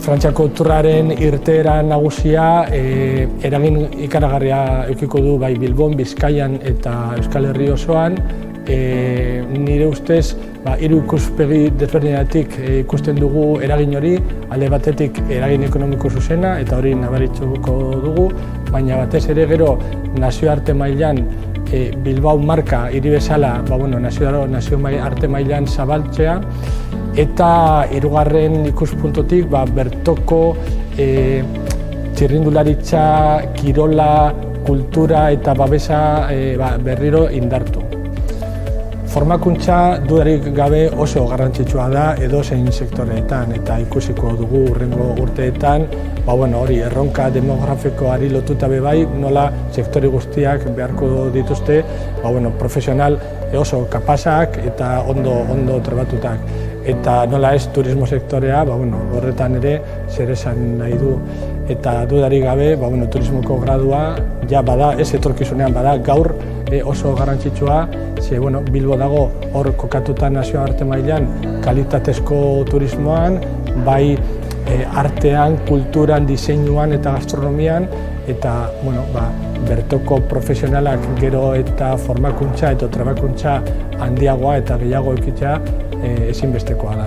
Frantziako turraren irteera nagusia eragin ikaragarria edukiko du bai Bilbon, Bizkaian eta Euskal Herri osoan. Nire ustez, hiru ikuspegi desberdinatik ikusten dugu eragin hori, alde batetik eragin ekonomiko zuzena eta hori nabarituko dugu, baina batez ere gero nazioarte mailan Bilbao marka hiri bezala nazioarte mailan zabaltzea, eta hirugarren ikuspuntutik bertoko txirrindularitza, kirola, kultura eta babesa berriro indartu. Formakuntza dudarik gabe oso garrantzitsua da edozein sektoreetan eta ikusiko dugu hurrengo urteetan hori erronka demografikoari lotuta bai, nola sektore guztiak beharko dituzte profesional oso kapazak eta ondo trebatutak. Eta nola ez turismo sektorea, horretan ere zer esan nahi du. Eta dudarik gabe, turismoko gradua ja bada, ez etorkizunean bada, gaur oso garrantzitsua, ze Bilbo dago hor kokatuta nazioarte mailan kalitatezko turismoan, bai artean, kulturan, diseinuan eta gastronomian, eta bertoko profesionalak gero eta formakuntza eta trebakuntza handiagoa eta gehiago ekitea ezinbestekoa da.